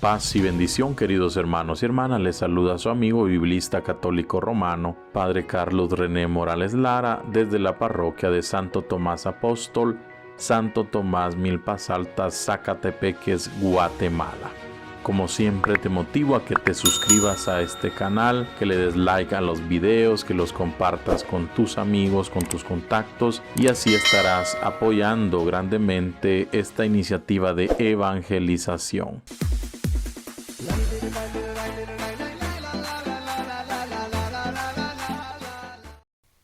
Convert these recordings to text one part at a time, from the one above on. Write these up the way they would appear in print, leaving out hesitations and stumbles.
Paz y bendición, queridos hermanos y hermanas. Les saluda su amigo biblista católico romano, Padre Carlos René Morales Lara, desde la parroquia de Santo Tomás Apóstol, Santo Tomás Milpas Altas, Zacatepeques, Guatemala. Como siempre, te motivo a que te suscribas a este canal, que le des like a los videos, que los compartas con tus amigos, con tus contactos, y así estarás apoyando grandemente esta iniciativa de evangelización.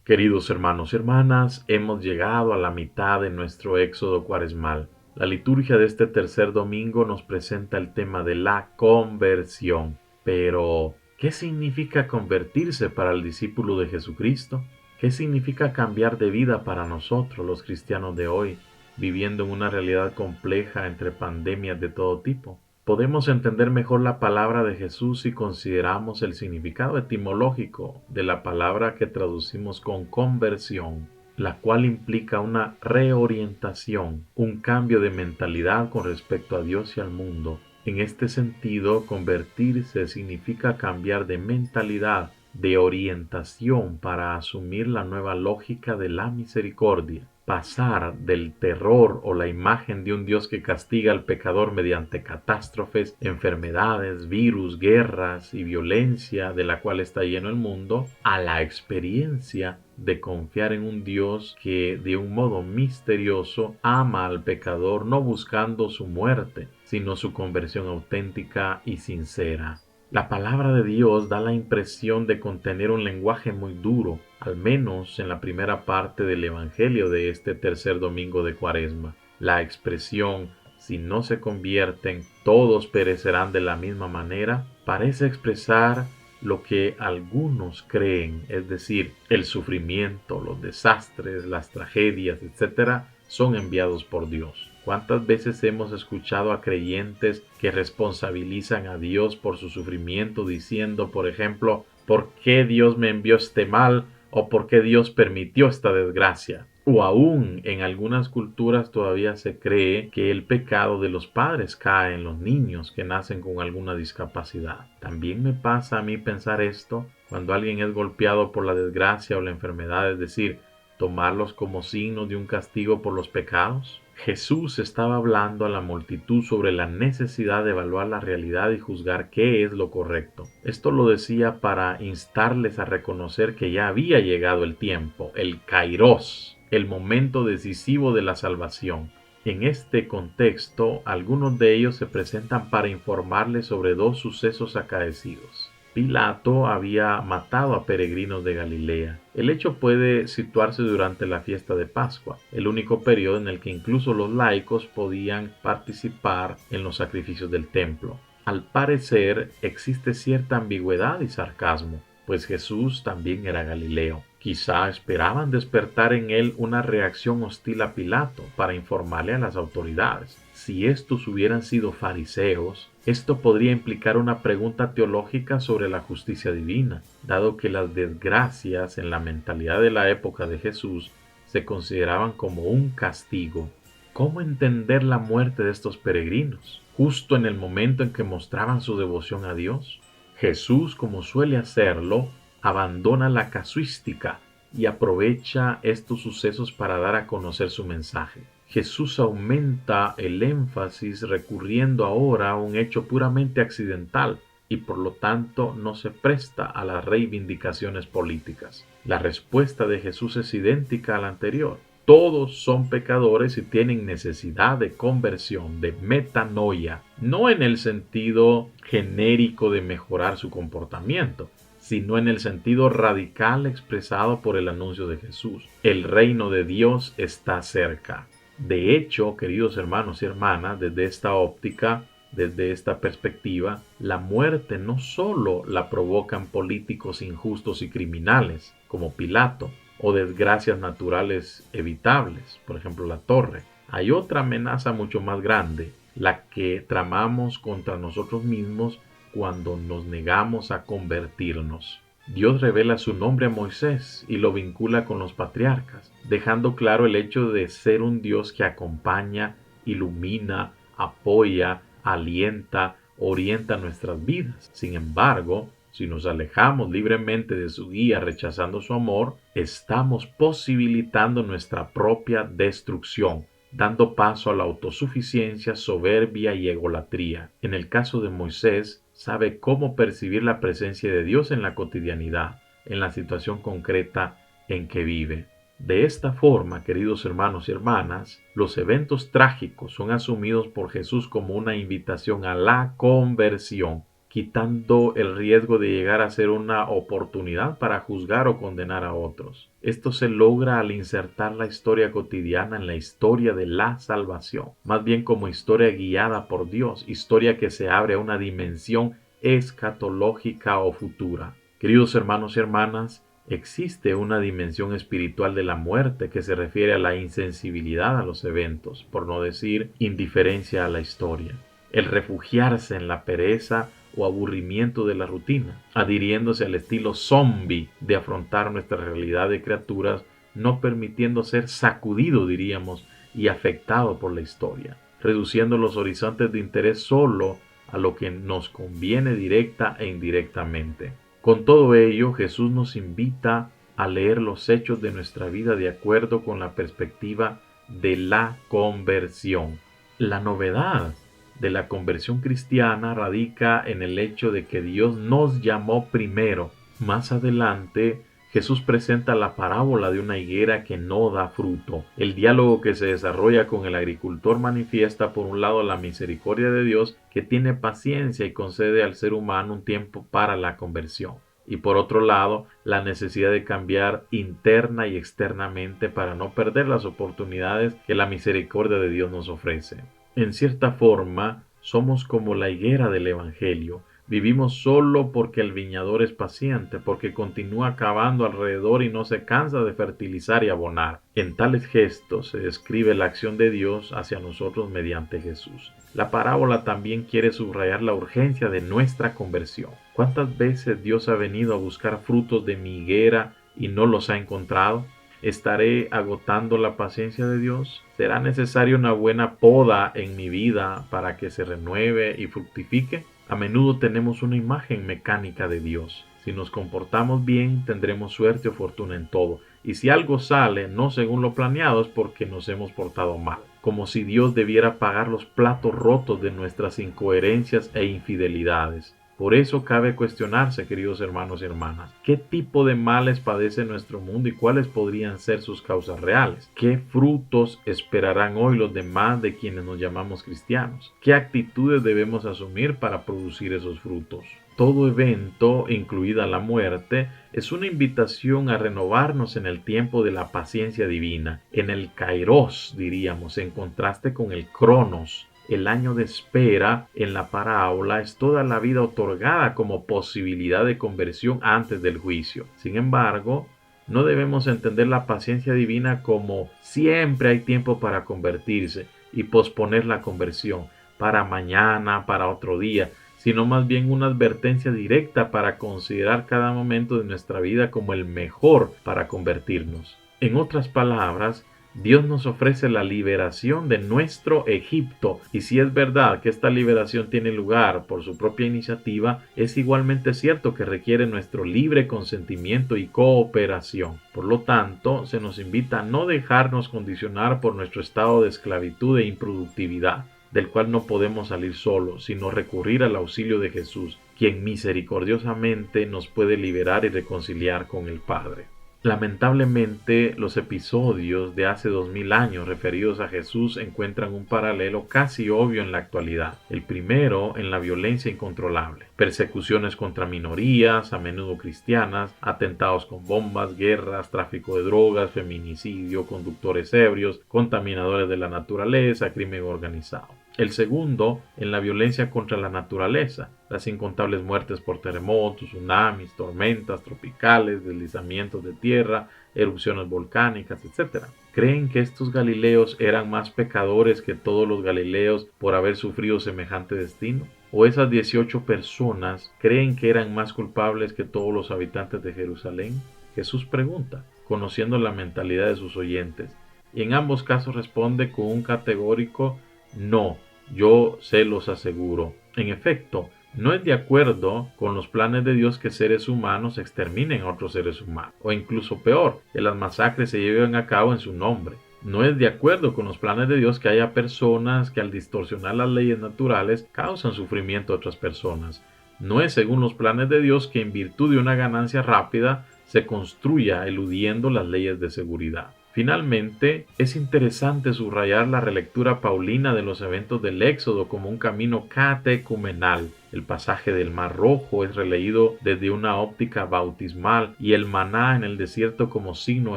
Queridos hermanos y hermanas, hemos llegado a la mitad de nuestro éxodo cuaresmal. La liturgia de este tercer domingo nos presenta el tema de la conversión. Pero, ¿qué significa convertirse para el discípulo de Jesucristo? ¿Qué significa cambiar de vida para nosotros, los cristianos de hoy, viviendo en una realidad compleja entre pandemias de todo tipo? Podemos entender mejor la palabra de Jesús si consideramos el significado etimológico de la palabra que traducimos con conversión, la cual implica una reorientación, un cambio de mentalidad con respecto a Dios y al mundo. En este sentido, convertirse significa cambiar de mentalidad, de orientación para asumir la nueva lógica de la misericordia. Pasar del terror o la imagen de un Dios que castiga al pecador mediante catástrofes, enfermedades, virus, guerras y violencia de la cual está lleno el mundo, a la experiencia de confiar en un Dios que de un modo misterioso ama al pecador, no buscando su muerte, sino su conversión auténtica y sincera. La palabra de Dios da la impresión de contener un lenguaje muy duro, al menos en la primera parte del Evangelio de este tercer domingo de Cuaresma. La expresión, si no se convierten, todos perecerán de la misma manera, parece expresar lo que algunos creen, es decir, el sufrimiento, los desastres, las tragedias, etc., son enviados por Dios. ¿Cuántas veces hemos escuchado a creyentes que responsabilizan a Dios por su sufrimiento diciendo, por ejemplo, ¿por qué Dios me envió este mal? ¿O por qué Dios permitió esta desgracia? O aún en algunas culturas todavía se cree que el pecado de los padres cae en los niños que nacen con alguna discapacidad. También me pasa a mí pensar esto cuando alguien es golpeado por la desgracia o la enfermedad, es decir, tomarlos como signo de un castigo por los pecados. Jesús estaba hablando a la multitud sobre la necesidad de evaluar la realidad y juzgar qué es lo correcto. Esto lo decía para instarles a reconocer que ya había llegado el tiempo, el kairos, el momento decisivo de la salvación. En este contexto, algunos de ellos se presentan para informarles sobre dos sucesos acaecidos. Pilato había matado a peregrinos de Galilea. El hecho puede situarse durante la fiesta de Pascua, el único periodo en el que incluso los laicos podían participar en los sacrificios del templo. Al parecer, existe cierta ambigüedad y sarcasmo, pues Jesús también era galileo. Quizá esperaban despertar en él una reacción hostil a Pilato para informarle a las autoridades. Si estos hubieran sido fariseos, esto podría implicar una pregunta teológica sobre la justicia divina, dado que las desgracias en la mentalidad de la época de Jesús se consideraban como un castigo. ¿Cómo entender la muerte de estos peregrinos, justo en el momento en que mostraban su devoción a Dios? Jesús, como suele hacerlo, abandona la casuística y aprovecha estos sucesos para dar a conocer su mensaje. Jesús aumenta el énfasis recurriendo ahora a un hecho puramente accidental y por lo tanto no se presta a las reivindicaciones políticas. La respuesta de Jesús es idéntica a la anterior. Todos son pecadores y tienen necesidad de conversión, de metanoia, no en el sentido genérico de mejorar su comportamiento, sino en el sentido radical expresado por el anuncio de Jesús. El reino de Dios está cerca. De hecho, queridos hermanos y hermanas, desde esta óptica, desde esta perspectiva, la muerte no solo la provocan políticos injustos y criminales, como Pilato, o desgracias naturales evitables, por ejemplo la torre. Hay otra amenaza mucho más grande, la que tramamos contra nosotros mismos cuando nos negamos a convertirnos. Dios revela su nombre a Moisés y lo vincula con los patriarcas, dejando claro el hecho de ser un Dios que acompaña, ilumina, apoya, alienta, orienta nuestras vidas. Sin embargo, si nos alejamos libremente de su guía rechazando su amor, estamos posibilitando nuestra propia destrucción, dando paso a la autosuficiencia, soberbia y egolatría. En el caso de Moisés, sabe cómo percibir la presencia de Dios en la cotidianidad, en la situación concreta en que vive. De esta forma, queridos hermanos y hermanas, los eventos trágicos son asumidos por Jesús como una invitación a la conversión, quitando el riesgo de llegar a ser una oportunidad para juzgar o condenar a otros. Esto se logra al insertar la historia cotidiana en la historia de la salvación, más bien como historia guiada por Dios, historia que se abre a una dimensión escatológica o futura. Queridos hermanos y hermanas, existe una dimensión espiritual de la muerte que se refiere a la insensibilidad a los eventos, por no decir indiferencia a la historia. El refugiarse en la pereza o aburrimiento de la rutina, adhiriéndose al estilo zombie de afrontar nuestra realidad de criaturas, no permitiendo ser sacudido, diríamos, y afectado por la historia, reduciendo los horizontes de interés solo a lo que nos conviene directa e indirectamente. Con todo ello, Jesús nos invita a leer los hechos de nuestra vida de acuerdo con la perspectiva de la conversión. La novedad de la conversión cristiana radica en el hecho de que Dios nos llamó primero. Más adelante, Jesús presenta la parábola de una higuera que no da fruto. El diálogo que se desarrolla con el agricultor manifiesta por un lado la misericordia de Dios, que tiene paciencia y concede al ser humano un tiempo para la conversión, y por otro lado la necesidad de cambiar interna y externamente para no perder las oportunidades que la misericordia de Dios nos ofrece. En cierta forma, somos como la higuera del Evangelio. Vivimos solo porque el viñador es paciente, porque continúa cavando alrededor y no se cansa de fertilizar y abonar. En tales gestos se describe la acción de Dios hacia nosotros mediante Jesús. La parábola también quiere subrayar la urgencia de nuestra conversión. ¿Cuántas veces Dios ha venido a buscar frutos de mi higuera y no los ha encontrado? ¿Estaré agotando la paciencia de Dios? ¿Será necesaria una buena poda en mi vida para que se renueve y fructifique? A menudo tenemos una imagen mecánica de Dios. Si nos comportamos bien, tendremos suerte o fortuna en todo. Y si algo sale no según lo planeado es porque nos hemos portado mal. Como si Dios debiera pagar los platos rotos de nuestras incoherencias e infidelidades. Por eso cabe cuestionarse, queridos hermanos y hermanas, ¿qué tipo de males padece nuestro mundo y cuáles podrían ser sus causas reales? ¿Qué frutos esperarán hoy los demás de quienes nos llamamos cristianos? ¿Qué actitudes debemos asumir para producir esos frutos? Todo evento, incluida la muerte, es una invitación a renovarnos en el tiempo de la paciencia divina, en el kairos, diríamos, en contraste con el cronos. El año de espera en la parábola es toda la vida otorgada como posibilidad de conversión antes del juicio. Sin embargo, no debemos entender la paciencia divina como siempre hay tiempo para convertirse y posponer la conversión para mañana, para otro día, sino más bien una advertencia directa para considerar cada momento de nuestra vida como el mejor para convertirnos. En otras palabras, Dios nos ofrece la liberación de nuestro Egipto, y si es verdad que esta liberación tiene lugar por su propia iniciativa, es igualmente cierto que requiere nuestro libre consentimiento y cooperación. Por lo tanto, se nos invita a no dejarnos condicionar por nuestro estado de esclavitud e improductividad, del cual no podemos salir solos, sino recurrir al auxilio de Jesús, quien misericordiosamente nos puede liberar y reconciliar con el Padre. Lamentablemente, los episodios de hace 2000 años referidos a Jesús encuentran un paralelo casi obvio en la actualidad. El primero en la violencia incontrolable, persecuciones contra minorías, a menudo cristianas, atentados con bombas, guerras, tráfico de drogas, feminicidio, conductores ebrios, contaminadores de la naturaleza, crimen organizado. El segundo, en la violencia contra la naturaleza, las incontables muertes por terremotos, tsunamis, tormentas tropicales, deslizamientos de tierra, erupciones volcánicas, etc. ¿Creen que estos galileos eran más pecadores que todos los galileos por haber sufrido semejante destino? ¿O esas 18 personas creen que eran más culpables que todos los habitantes de Jerusalén? Jesús pregunta, conociendo la mentalidad de sus oyentes, y en ambos casos responde con un categórico no. Yo se los aseguro, En efecto, no es de acuerdo con los planes de Dios que seres humanos exterminen a otros seres humanos, o incluso peor, que las masacres se lleven a cabo en su nombre. No es de acuerdo con los planes de Dios que haya personas que al distorsionar las leyes naturales causan sufrimiento a otras personas. No es según los planes de Dios que en virtud de una ganancia rápida se construya eludiendo las leyes de seguridad. Finalmente, es interesante subrayar la relectura paulina de los eventos del Éxodo como un camino catecumenal. El pasaje del Mar Rojo es releído desde una óptica bautismal y el maná en el desierto como signo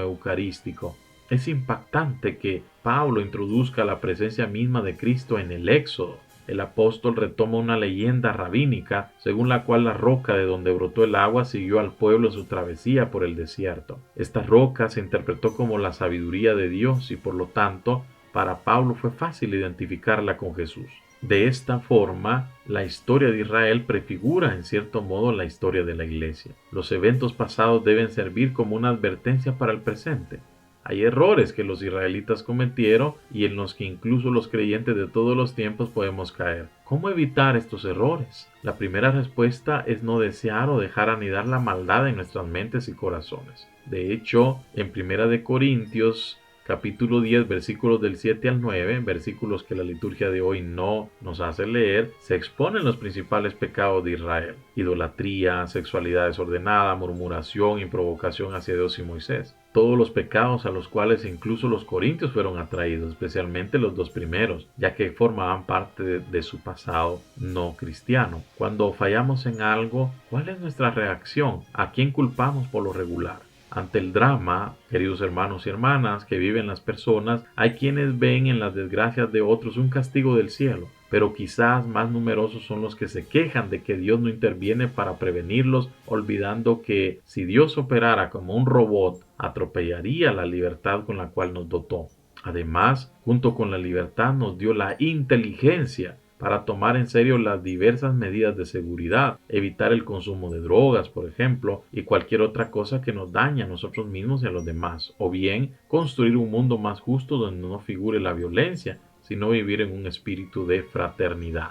eucarístico. Es impactante que Pablo introduzca la presencia misma de Cristo en el Éxodo. El apóstol retoma una leyenda rabínica según la cual la roca de donde brotó el agua siguió al pueblo en su travesía por el desierto. Esta roca se interpretó como la sabiduría de Dios y por lo tanto para Pablo fue fácil identificarla con Jesús. De esta forma, la historia de Israel prefigura en cierto modo la historia de la Iglesia. Los eventos pasados deben servir como una advertencia para el presente. Hay errores que los israelitas cometieron y en los que incluso los creyentes de todos los tiempos podemos caer. ¿Cómo evitar estos errores? La primera respuesta es no desear o dejar anidar la maldad en nuestras mentes y corazones. De hecho, en 1 Corintios capítulo 10, versículos del 7 al 9, versículos que la liturgia de hoy no nos hace leer, se exponen los principales pecados de Israel: idolatría, sexualidad desordenada, murmuración y provocación hacia Dios y Moisés. Todos los pecados a los cuales incluso los corintios fueron atraídos, especialmente los dos primeros, ya que formaban parte de su pasado no cristiano. Cuando fallamos en algo, ¿cuál es nuestra reacción? ¿A quién culpamos por lo regular? Ante el drama, queridos hermanos y hermanas, que viven las personas, hay quienes ven en las desgracias de otros un castigo del cielo, pero quizás más numerosos son los que se quejan de que Dios no interviene para prevenirlos, olvidando que si Dios operara como un robot, atropellaría la libertad con la cual nos dotó. Además, junto con la libertad nos dio la inteligencia para tomar en serio las diversas medidas de seguridad, evitar el consumo de drogas, por ejemplo, y cualquier otra cosa que nos dañe a nosotros mismos y a los demás, o bien construir un mundo más justo donde no figure la violencia, sino vivir en un espíritu de fraternidad.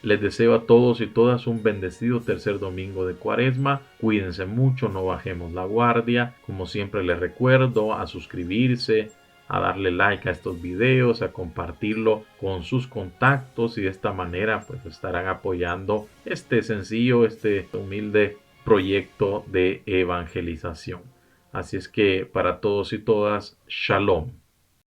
Les deseo a todos y todas un bendecido tercer domingo de Cuaresma. Cuídense mucho, no bajemos la guardia. Como siempre les recuerdo a suscribirse, a darle like a estos videos, a compartirlo con sus contactos y de esta manera pues estarán apoyando este sencillo, este humilde proyecto de evangelización. Así es que para todos y todas, Shalom.